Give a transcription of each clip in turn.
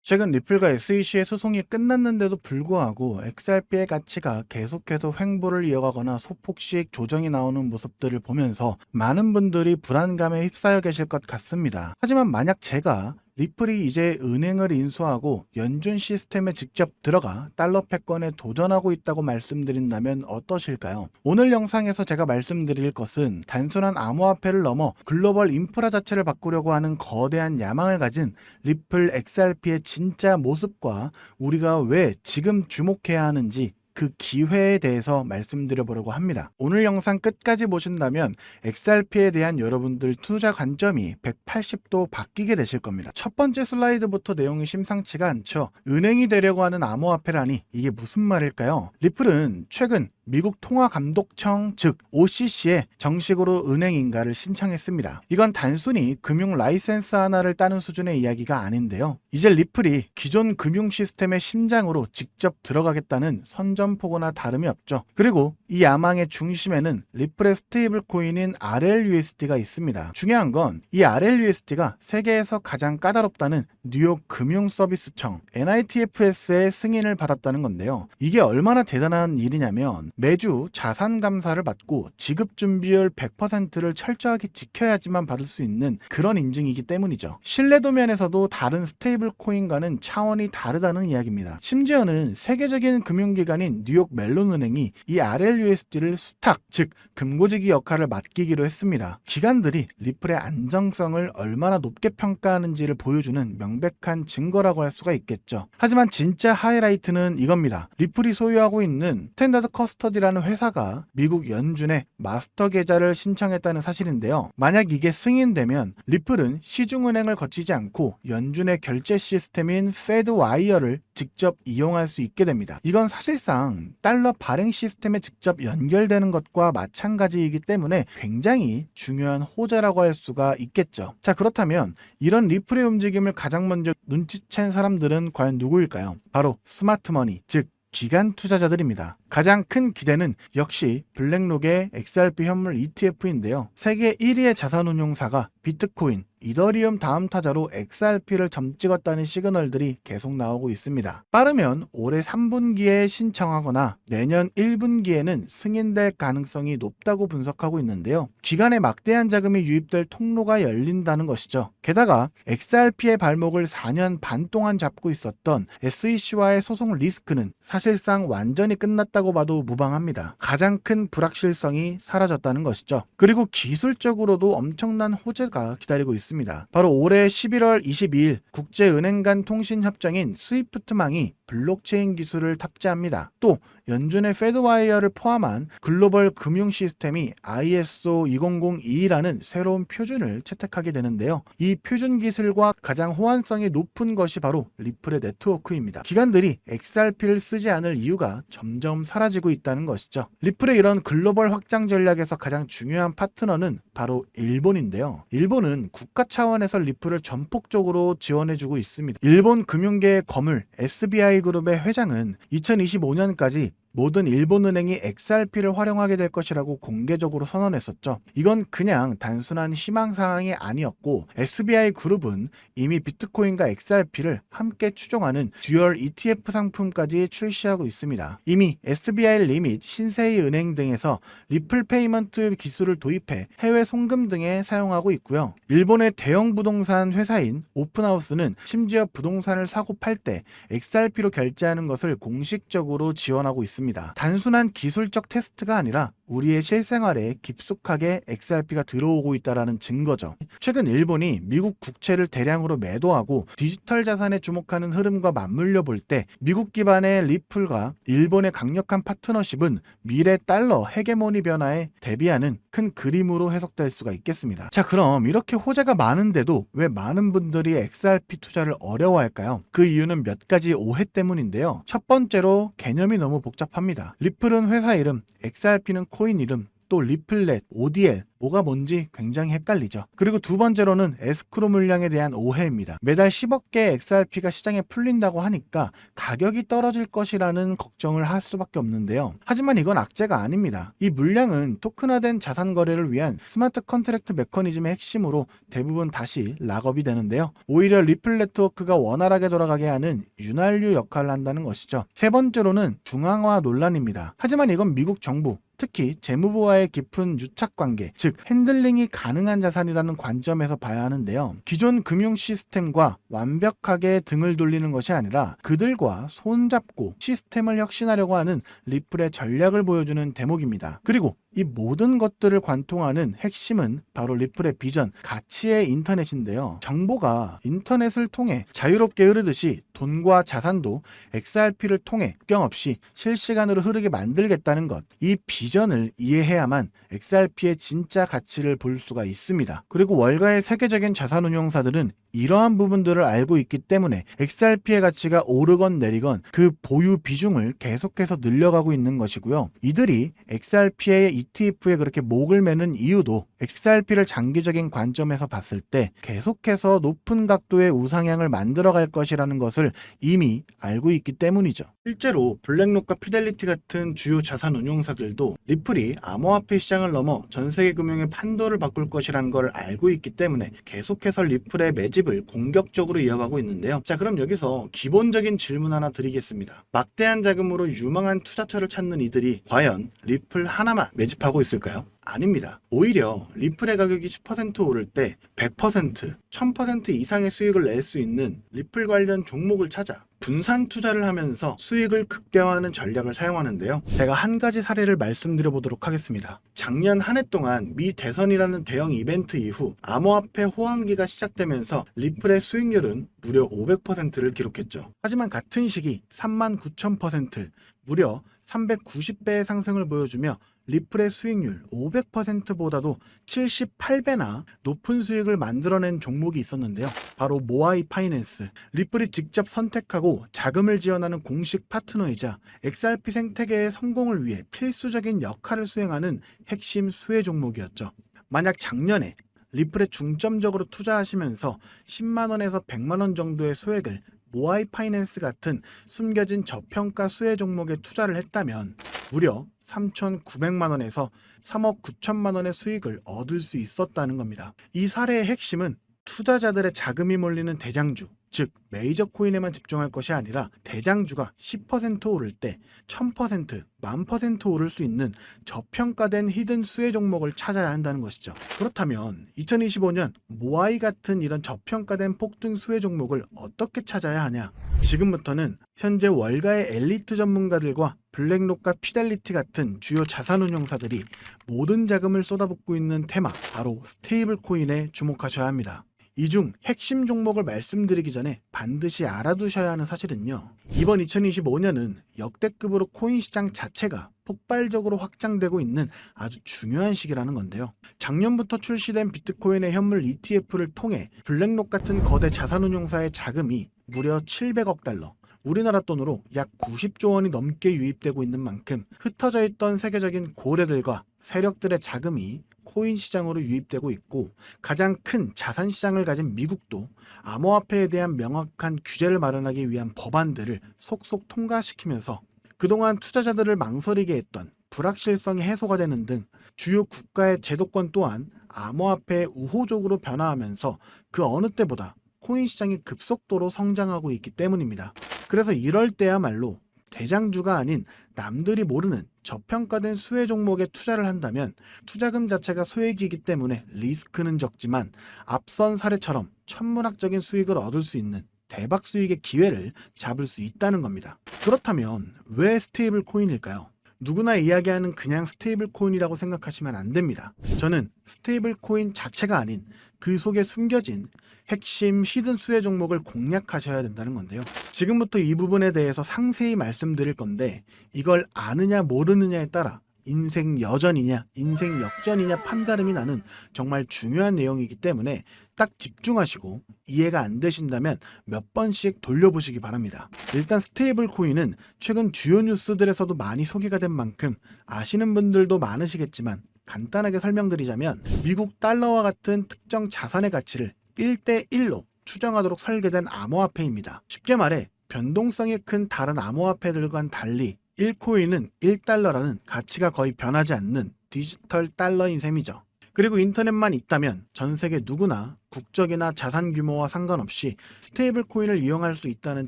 최근 리플과 SEC의 소송이 끝났는데도 불구하고 XRP의 가치가 계속해서 횡보를 이어가거나 소폭씩 조정이 나오는 모습들을 보면서 많은 분들이 불안감에 휩싸여 계실 것 같습니다. 하지만 만약 제가 리플이 이제 은행을 인수하고 연준 시스템에 직접 들어가 달러 패권에 도전하고 있다고 말씀드린다면 어떠실까요? 오늘 영상에서 제가 말씀드릴 것은 단순한 암호화폐를 넘어 글로벌 인프라 자체를 바꾸려고 하는 거대한 야망을 가진 리플 XRP의 진짜 모습과 우리가 왜 지금 주목해야 하는지 그 기회에 대해서 말씀드려 보려고 합니다. 오늘 영상 끝까지 보신다면 XRP에 대한 여러분들 투자 관점이 180도 바뀌게 되실 겁니다. 첫 번째 슬라이드부터 내용이 심상치가 않죠. 은행이 되려고 하는 암호화폐라니 이게 무슨 말일까요? 리플은 최근 미국 통화감독청 즉 OCC에 정식으로 은행 인가를 신청했습니다. 이건 단순히 금융 라이센스 하나를 따는 수준의 이야기가 아닌데요. 이제 리플이 기존 금융 시스템의 심장으로 직접 들어가겠다는 선전포고나 다름이 없죠. 그리고 이 야망의 중심에는 리플의 스테이블 코인인 RLUSD가 있습니다. 중요한 건 이 RLUSD가 세계에서 가장 까다롭다는 뉴욕 금융서비스청 NITFS의 승인을 받았다는 건데요. 이게 얼마나 대단한 일이냐면 매주 자산 감사를 받고 지급 준비율 100%를 철저하게 지켜야지만 받을 수 있는 그런 인증이기 때문이죠. 신뢰도 면에서도 다른 스테이블 코인과는 차원이 다르다는 이야기입니다. 심지어는 세계적인 금융기관인 뉴욕 멜론은행이 이 RLUSD를 수탁, 즉 금고지기 역할을 맡기기로 했습니다. 기관들이 리플의 안정성을 얼마나 높게 평가하는지를 보여주는 명백한 증거라고 할 수가 있겠죠. 하지만 진짜 하이라이트는 이겁니다. 리플이 소유하고 있는 스탠다드 커스터디라는 회사가 미국 연준에 마스터 계좌를 신청했다는 사실인데요. 만약 이게 승인되면 리플은 시중은행을 거치지 않고 연준의 결제 시스템인 페드와이어를 직접 이용할 수 있게 됩니다. 이건 사실상 달러 발행 시스템에 직접 연결되는 것과 마찬가지이기 때문에 굉장히 중요한 호재라고 할 수가 있겠죠. 자, 그렇다면 이런 리플의 움직임을 가장 먼저 눈치챈 사람들은 과연 누구일까요? 바로 스마트머니, 즉 기관 투자자들입니다. 가장 큰 기대는 역시 블랙록의 XRP 현물 ETF인데요. 세계 1위의 자산운용사가 비트코인, 이더리움 다음 타자로 XRP를 점찍었다는 시그널들이 계속 나오고 있습니다. 빠르면 올해 3분기에 신청하거나 내년 1분기에는 승인될 가능성이 높다고 분석하고 있는데요. 기관에 막대한 자금이 유입될 통로가 열린다는 것이죠. 게다가 XRP의 발목을 4년 반 동안 잡고 있었던 SEC와의 소송 리스크는 사실상 완전히 끝났다고 봐도 무방합니다. 가장 큰 불확실성이 사라졌다는 것이죠. 그리고 기술적으로도 엄청난 호재가 기다리고 있습니다. 바로 올해 11월 22일 국제은행 간 통신협정인 스위프트망이 블록체인 기술을 탑재합니다. 또 연준의 페드와이어를 포함한 글로벌 금융 시스템이 ISO 2002라는 새로운 표준을 채택하게 되는데요. 이 표준 기술과 가장 호환성이 높은 것이 바로 리플의 네트워크입니다. 기관들이 XRP를 쓰지 않을 이유가 점점 사라지고 있다는 것이죠. 리플의 이런 글로벌 확장 전략에서 가장 중요한 파트너는 바로 일본인데요. 일본은 국가 차원에서 리플을 전폭적으로 지원해주고 있습니다. 일본 금융계의 거물 SBI 그룹의 회장은 2025년까지 모든 일본은행이 XRP를 활용하게 될 것이라고 공개적으로 선언했었죠. 이건 그냥 단순한 희망사항이 아니었고 SBI 그룹은 이미 비트코인과 XRP를 함께 추종하는 듀얼 ETF 상품까지 출시하고 있습니다. 이미 SBI 리밋, 신세이 은행 등에서 리플 페이먼트 기술을 도입해 해외 송금 등에 사용하고 있고요. 일본의 대형 부동산 회사인 오픈하우스는 심지어 부동산을 사고 팔 때 XRP로 결제하는 것을 공식적으로 지원하고 있습니다. 단순한 기술적 테스트가 아니라 우리의 실생활에 깊숙하게 XRP가 들어오고 있다는 증거죠. 최근 일본이 미국 국채를 대량으로 매도하고 디지털 자산에 주목하는 흐름과 맞물려 볼 때 미국 기반의 리플과 일본의 강력한 파트너십은 미래 달러 헤게모니 변화에 대비하는 큰 그림으로 해석될 수가 있겠습니다. 자, 그럼 이렇게 호재가 많은데도 왜 많은 분들이 XRP 투자를 어려워할까요? 그 이유는 몇 가지 오해 때문인데요. 첫 번째로 개념이 너무 복잡합니다. 리플은 회사 이름, XRP는 코인 이름, 또 리플렛, ODL 뭐가 뭔지 굉장히 헷갈리죠. 그리고 두 번째로는 에스크로 물량에 대한 오해입니다. 매달 10억 개의 XRP가 시장에 풀린다고 하니까 가격이 떨어질 것이라는 걱정을 할 수밖에 없는데요. 하지만 이건 악재가 아닙니다. 이 물량은 토큰화된 자산 거래를 위한 스마트 컨트랙트 메커니즘의 핵심으로 대부분 다시 락업이 되는데요. 오히려 리플 네트워크가 원활하게 돌아가게 하는 윤활유 역할을 한다는 것이죠. 세 번째로는 중앙화 논란입니다. 하지만 이건 미국 정부, 특히 재무부와의 깊은 유착관계, 즉 핸들링이 가능한 자산이라는 관점에서 봐야 하는데요. 기존 금융 시스템과 완벽하게 등을 돌리는 것이 아니라 그들과 손잡고 시스템을 혁신하려고 하는 리플의 전략을 보여주는 대목입니다. 그리고 이 모든 것들을 관통하는 핵심은 바로 리플의 비전, 가치의 인터넷인데요. 정보가 인터넷을 통해 자유롭게 흐르듯이 돈과 자산도 XRP를 통해 국경 없이 실시간으로 흐르게 만들겠다는 것. 이 비전을 이해해야만 XRP의 진짜 가치를 볼 수가 있습니다. 그리고 월가의 세계적인 자산운용사들은 이러한 부분들을 알고 있기 때문에 XRP의 가치가 오르건 내리건 그 보유 비중을 계속해서 늘려가고 있는 것이고요. 이들이 XRP의 ETF에 그렇게 목을 매는 이유도 XRP를 장기적인 관점에서 봤을 때 계속해서 높은 각도의 우상향을 만들어갈 것이라는 것을 이미 알고 있기 때문이죠. 실제로 블랙록과 피델리티 같은 주요 자산 운용사들도 리플이 암호화폐 시장을 넘어 전세계 금융의 판도를 바꿀 것이란 걸 알고 있기 때문에 계속해서 리플의 매집을 공격적으로 이어가고 있는데요. 자, 그럼 여기서 기본적인 질문 하나 드리겠습니다. 막대한 자금으로 유망한 투자처를 찾는 이들이 과연 리플 하나만 매집하고 있을까요? 아닙니다. 오히려 리플의 가격이 10% 오를 때 100%, 1000% 이상의 수익을 낼 수 있는 리플 관련 종목을 찾아 분산 투자를 하면서 수익을 극대화하는 전략을 사용하는데요. 제가 한 가지 사례를 말씀드려 보도록 하겠습니다. 작년 한 해 동안 미 대선이라는 대형 이벤트 이후 암호화폐 호황기가 시작되면서 리플의 수익률은 무려 500%를 기록했죠. 하지만 같은 시기 39,000%, 무려 390배의 상승을 보여주며 리플의 수익률 500%보다도 78배나 높은 수익을 만들어낸 종목이 있었는데요. 바로 모아이 파이낸스. 리플이 직접 선택하고 자금을 지원하는 공식 파트너이자 XRP 생태계의 성공을 위해 필수적인 역할을 수행하는 핵심 수혜 종목이었죠. 만약 작년에 리플에 중점적으로 투자하시면서 10만원에서 100만원 정도의 소액을 모아이 파이낸스 같은 숨겨진 저평가 수혜 종목에 투자를 했다면 무려 3,900만원에서 3억 9천만원의 수익을 얻을 수 있었다는 겁니다. 이 사례의 핵심은 투자자들의 자금이 몰리는 대장주, 즉 메이저 코인에만 집중할 것이 아니라 대장주가 10% 오를 때 1000%, 10,000% 오를 수 있는 저평가된 히든 수혜 종목을 찾아야 한다는 것이죠. 그렇다면 2025년 모아이 같은 이런 저평가된 폭등 수혜 종목을 어떻게 찾아야 하냐? 지금부터는 현재 월가의 엘리트 전문가들과 블랙록과 피델리티 같은 주요 자산운용사들이 모든 자금을 쏟아붓고 있는 테마, 바로 스테이블 코인에 주목하셔야 합니다. 이 중 핵심 종목을 말씀드리기 전에 반드시 알아두셔야 하는 사실은요. 이번 2025년은 역대급으로 코인 시장 자체가 폭발적으로 확장되고 있는 아주 중요한 시기라는 건데요. 작년부터 출시된 비트코인의 현물 ETF를 통해 블랙록 같은 거대 자산운용사의 자금이 무려 700억 달러, 우리나라 돈으로 약 90조 원이 넘게 유입되고 있는 만큼 흩어져 있던 세계적인 고래들과 세력들의 자금이 코인 시장으로 유입되고 있고, 가장 큰 자산 시장을 가진 미국도 암호화폐에 대한 명확한 규제를 마련하기 위한 법안들을 속속 통과시키면서 그동안 투자자들을 망설이게 했던 불확실성이 해소가 되는 등 주요 국가의 제도권 또한 암호화폐에 우호적으로 변화하면서 그 어느 때보다 코인 시장이 급속도로 성장하고 있기 때문입니다. 그래서 이럴 때야말로 대장주가 아닌 남들이 모르는 저평가된 수혜 종목에 투자를 한다면 투자금 자체가 소액이기 때문에 리스크는 적지만 앞선 사례처럼 천문학적인 수익을 얻을 수 있는 대박 수익의 기회를 잡을 수 있다는 겁니다. 그렇다면 왜 스테이블 코인일까요? 누구나 이야기하는 그냥 스테이블 코인이라고 생각하시면 안 됩니다. 저는 스테이블 코인 자체가 아닌 그 속에 숨겨진 핵심 히든 수혜 종목을 공략하셔야 된다는 건데요. 지금부터 이 부분에 대해서 상세히 말씀드릴 건데, 이걸 아느냐 모르느냐에 따라 인생 여전이냐 인생 역전이냐 판가름이 나는 정말 중요한 내용이기 때문에 딱 집중하시고 이해가 안 되신다면 몇 번씩 돌려보시기 바랍니다. 일단 스테이블 코인은 최근 주요 뉴스들에서도 많이 소개가 된 만큼 아시는 분들도 많으시겠지만 간단하게 설명드리자면 미국 달러와 같은 특정 자산의 가치를 1대1로 추정하도록 설계된 암호화폐입니다. 쉽게 말해 변동성이 큰 다른 암호화폐들과는 달리 1코인은 1달러라는 가치가 거의 변하지 않는 디지털 달러인 셈이죠. 그리고 인터넷만 있다면 전 세계 누구나 국적이나 자산 규모와 상관없이 스테이블 코인을 이용할 수 있다는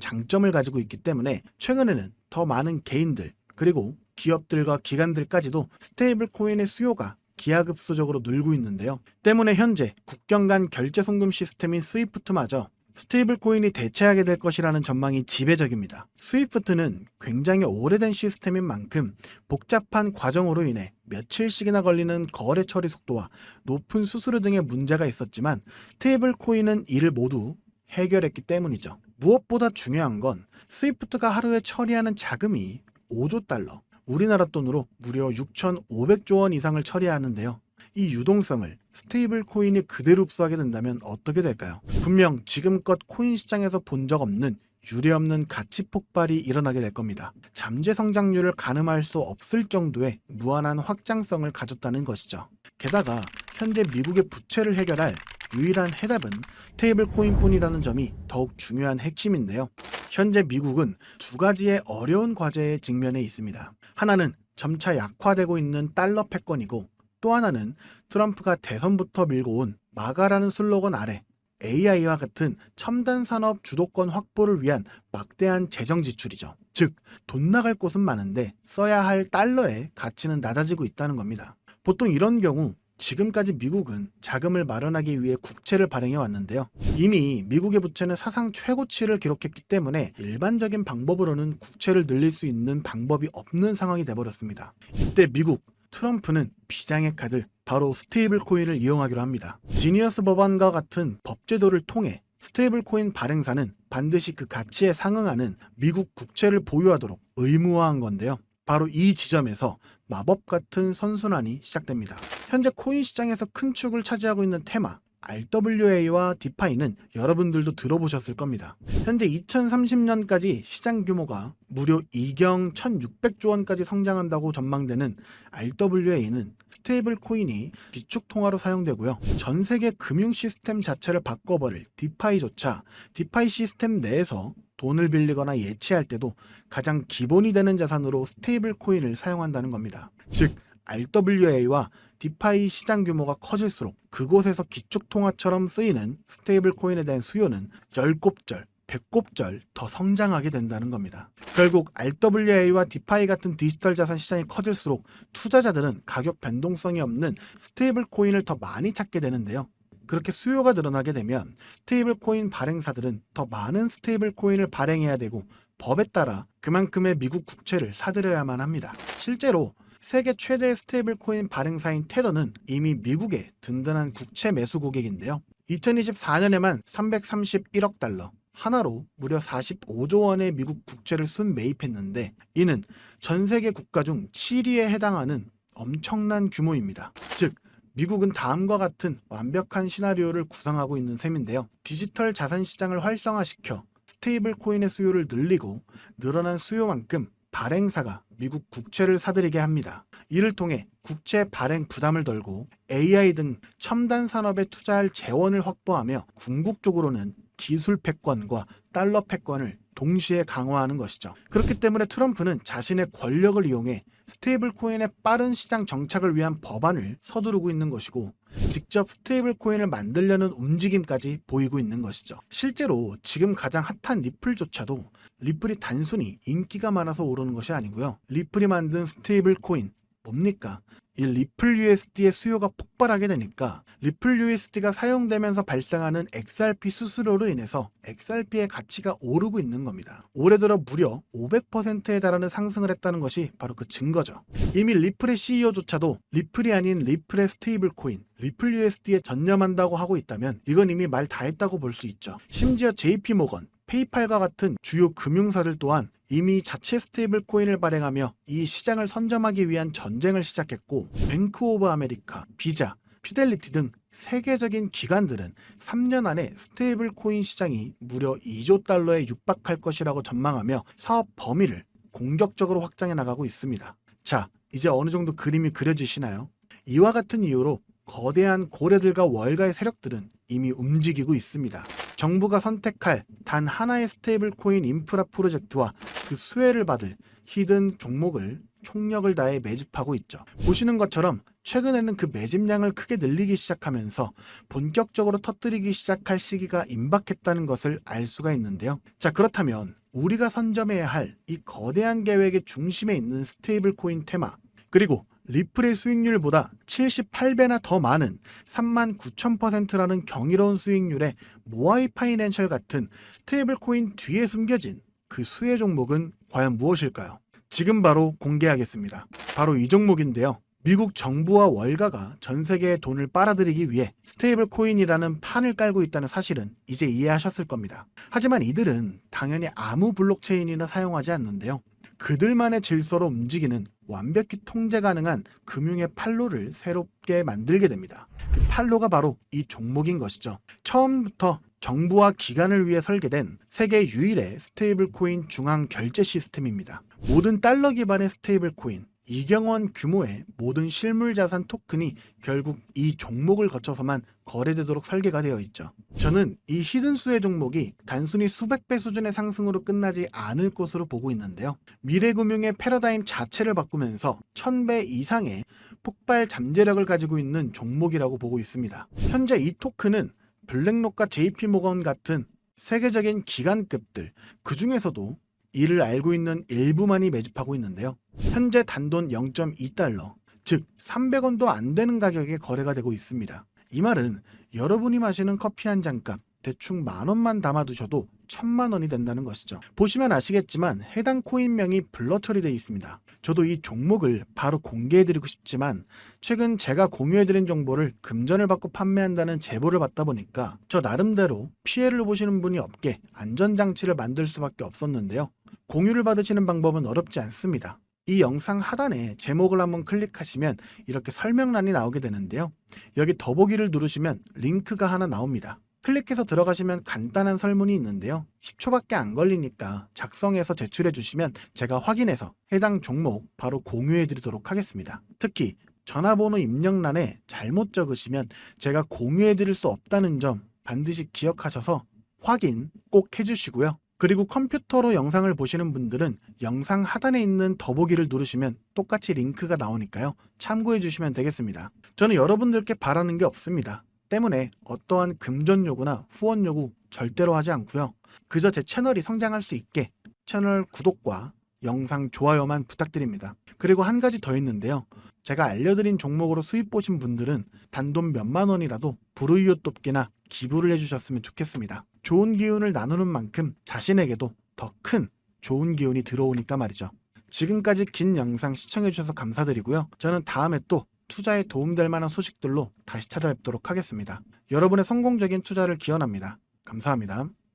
장점을 가지고 있기 때문에 최근에는 더 많은 개인들 그리고 기업들과 기관들까지도 스테이블 코인의 수요가 기하급수적으로 늘고 있는데요. 때문에 현재 국경 간 결제 송금 시스템인 스위프트마저 스테이블 코인이 대체하게 될 것이라는 전망이 지배적입니다. 스위프트는 굉장히 오래된 시스템인 만큼 복잡한 과정으로 인해 며칠씩이나 걸리는 거래 처리 속도와 높은 수수료 등의 문제가 있었지만 스테이블 코인은 이를 모두 해결했기 때문이죠. 무엇보다 중요한 건 스위프트가 하루에 처리하는 자금이 5조 달러, 우리나라 돈으로 무려 6,500조 원 이상을 처리하는데요. 이 유동성을 스테이블 코인이 그대로 흡수하게 된다면 어떻게 될까요? 분명 지금껏 코인 시장에서 본 적 없는 유례없는 가치 폭발이 일어나게 될 겁니다. 잠재 성장률을 가늠할 수 없을 정도의 무한한 확장성을 가졌다는 것이죠. 게다가 현재 미국의 부채를 해결할 유일한 해답은 스테이블 코인뿐이라는 점이 더욱 중요한 핵심인데요. 현재 미국은 두 가지의 어려운 과제에 직면해 있습니다. 하나는 점차 약화되고 있는 달러 패권이고 또 하나는 트럼프가 대선부터 밀고 온 마가라는 슬로건 아래 AI와 같은 첨단 산업 주도권 확보를 위한 막대한 재정 지출이죠. 즉, 돈 나갈 곳은 많은데 써야 할 달러의 가치는 낮아지고 있다는 겁니다. 보통 이런 경우 지금까지 미국은 자금을 마련하기 위해 국채를 발행해 왔는데요. 이미 미국의 부채는 사상 최고치를 기록했기 때문에 일반적인 방법으로는 국채를 늘릴 수 있는 방법이 없는 상황이 되어버렸습니다. 이때 미국 트럼프는 비장의 카드 바로 스테이블 코인을 이용하기로 합니다. 지니어스 법안과 같은 법제도를 통해 스테이블 코인 발행사는 반드시 그 가치에 상응하는 미국 국채를 보유하도록 의무화한 건데요. 바로 이 지점에서 마법 같은 선순환이 시작됩니다. 현재 코인 시장에서 큰 축을 차지하고 있는 테마 RWA와 디파이는 여러분들도 들어보셨을 겁니다. 현재 2030년까지 시장 규모가 무려 2경 1600조 원까지 성장한다고 전망되는 RWA는 스테이블 코인이 비축통화로 사용되고요. 전 세계 금융 시스템 자체를 바꿔버릴 디파이조차 디파이 시스템 내에서 돈을 빌리거나 예치할 때도 가장 기본이 되는 자산으로 스테이블 코인을 사용한다는 겁니다. 즉 RWA와 디파이 시장 규모가 커질수록 그곳에서 기축통화처럼 쓰이는 스테이블 코인에 대한 수요는 10곱절, 100곱절 더 성장하게 된다는 겁니다. 결국 RWA와 디파이 같은 디지털 자산 시장이 커질수록 투자자들은 가격 변동성이 없는 스테이블 코인을 더 많이 찾게 되는데요. 그렇게 수요가 늘어나게 되면 스테이블 코인 발행사들은 더 많은 스테이블 코인을 발행해야 되고 법에 따라 그만큼의 미국 국채를 사들여야만 합니다. 실제로 세계 최대 스테이블 코인 발행사인 테더는 이미 미국의 든든한 국채 매수 고객인데요. 2024년에만 331억 달러, 하나로 무려 45조 원의 미국 국채를 순매입했는데 이는 전 세계 국가 중 7위에 해당하는 엄청난 규모입니다. 즉 미국은 다음과 같은 완벽한 시나리오를 구상하고 있는 셈인데요. 디지털 자산 시장을 활성화시켜 스테이블 코인의 수요를 늘리고 늘어난 수요만큼 발행사가 미국 국채를 사들이게 합니다. 이를 통해 국채 발행 부담을 덜고 AI 등 첨단 산업에 투자할 재원을 확보하며 궁극적으로는 기술 패권과 달러 패권을 동시에 강화하는 것이죠. 그렇기 때문에 트럼프는 자신의 권력을 이용해 스테이블 코인의 빠른 시장 정착을 위한 법안을 서두르고 있는 것이고 직접 스테이블 코인을 만들려는 움직임까지 보이고 있는 것이죠. 실제로 지금 가장 핫한 리플조차도 리플이 단순히 인기가 많아서 오르는 것이 아니고요. 리플이 만든 스테이블 코인 뭡니까? 이 리플 USD의 수요가 폭발하게 되니까 리플 USD가 사용되면서 발생하는 XRP 수수료로 인해서 XRP의 가치가 오르고 있는 겁니다. 올해 들어 무려 500%에 달하는 상승을 했다는 것이 바로 그 증거죠. 이미 리플의 CEO조차도 리플이 아닌 리플의 스테이블 코인, 리플 USD에 전념한다고 하고 있다면 이건 이미 말 다 했다고 볼 수 있죠. 심지어 JP모건, 페이팔과 같은 주요 금융사들 또한 이미 자체 스테이블 코인을 발행하며 이 시장을 선점하기 위한 전쟁을 시작했고 뱅크 오브 아메리카, 비자, 피델리티 등 세계적인 기관들은 3년 안에 스테이블 코인 시장이 무려 2조 달러에 육박할 것이라고 전망하며 사업 범위를 공격적으로 확장해 나가고 있습니다. 자, 이제 어느 정도 그림이 그려지시나요? 이와 같은 이유로 거대한 고래들과 월가의 세력들은 이미 움직이고 있습니다. 정부가 선택할 단 하나의 스테이블 코인 인프라 프로젝트와 그 수혜를 받을 히든 종목을 총력을 다해 매집하고 있죠. 보시는 것처럼 최근에는 그 매집량을 크게 늘리기 시작하면서 본격적으로 터뜨리기 시작할 시기가 임박했다는 것을 알 수가 있는데요. 자, 그렇다면 우리가 선점해야 할 이 거대한 계획의 중심에 있는 스테이블 코인 테마, 그리고 리플의 수익률보다 78배나 더 많은 39,000%라는 경이로운 수익률의 모아이 파이낸셜 같은 스테이블 코인 뒤에 숨겨진 그 수혜 종목은 과연 무엇일까요? 지금 바로 공개하겠습니다. 바로 이 종목인데요. 미국 정부와 월가가 전 세계의 돈을 빨아들이기 위해 스테이블 코인이라는 판을 깔고 있다는 사실은 이제 이해하셨을 겁니다. 하지만 이들은 당연히 아무 블록체인이나 사용하지 않는데요. 그들만의 질서로 움직이는 완벽히 통제 가능한 금융의 판로를 새롭게 만들게 됩니다. 그 판로가 바로 이 종목인 것이죠. 처음부터 정부와 기관을 위해 설계된 세계 유일의 스테이블 코인 중앙 결제 시스템입니다. 모든 달러 기반의 스테이블 코인, 이경원 규모의 모든 실물 자산 토큰이 결국 이 종목을 거쳐서만 거래되도록 설계가 되어 있죠. 저는 이 히든 수혜 종목이 단순히 수백 배 수준의 상승으로 끝나지 않을 것으로 보고 있는데요. 미래금융의 패러다임 자체를 바꾸면서 1000배 이상의 폭발 잠재력을 가지고 있는 종목이라고 보고 있습니다. 현재 이 토큰은 블랙록과 JP모건 같은 세계적인 기관급들, 그 중에서도 이를 알고 있는 일부만이 매집하고 있는데요. 현재 단돈 0.2달러, 즉 300원도 안 되는 가격에 거래가 되고 있습니다. 이 말은 여러분이 마시는 커피 한 잔값 대충 10,000원만 담아두셔도 1,000,000원이 된다는 것이죠. 보시면 아시겠지만 해당 코인명이 블러 처리되어 있습니다. 저도 이 종목을 바로 공개해드리고 싶지만 최근 제가 공유해드린 정보를 금전을 받고 판매한다는 제보를 받다 보니까 저 나름대로 피해를 보시는 분이 없게 안전장치를 만들 수밖에 없었는데요. 공유를 받으시는 방법은 어렵지 않습니다. 이 영상 하단에 제목을 한번 클릭하시면 이렇게 설명란이 나오게 되는데요. 여기 더보기를 누르시면 링크가 하나 나옵니다. 클릭해서 들어가시면 간단한 설문이 있는데요. 10초밖에 안 걸리니까 작성해서 제출해 주시면 제가 확인해서 해당 종목 바로 공유해 드리도록 하겠습니다. 특히 전화번호 입력란에 잘못 적으시면 제가 공유해 드릴 수 없다는 점 반드시 기억하셔서 확인 꼭 해주시고요. 그리고 컴퓨터로 영상을 보시는 분들은 영상 하단에 있는 더보기를 누르시면 똑같이 링크가 나오니까요. 참고해 주시면 되겠습니다. 저는 여러분들께 바라는 게 없습니다. 때문에 어떠한 금전 요구나 후원 요구 절대로 하지 않고요. 그저 제 채널이 성장할 수 있게 채널 구독과 영상 좋아요만 부탁드립니다. 그리고 한 가지 더 있는데요. 제가 알려드린 종목으로 수익 보신 분들은 단돈 몇만 원이라도 불우이웃 돕기나 기부를 해주셨으면 좋겠습니다. 좋은 기운을 나누는 만큼 자신에게도 더 큰 좋은 기운이 들어오니까 말이죠. 지금까지 긴 영상 시청해주셔서 감사드리고요. 저는 다음에 또 투자에 도움될 만한 소식들로 다시 찾아뵙도록 하겠습니다. 여러분의 성공적인 투자를 기원합니다. 감사합니다.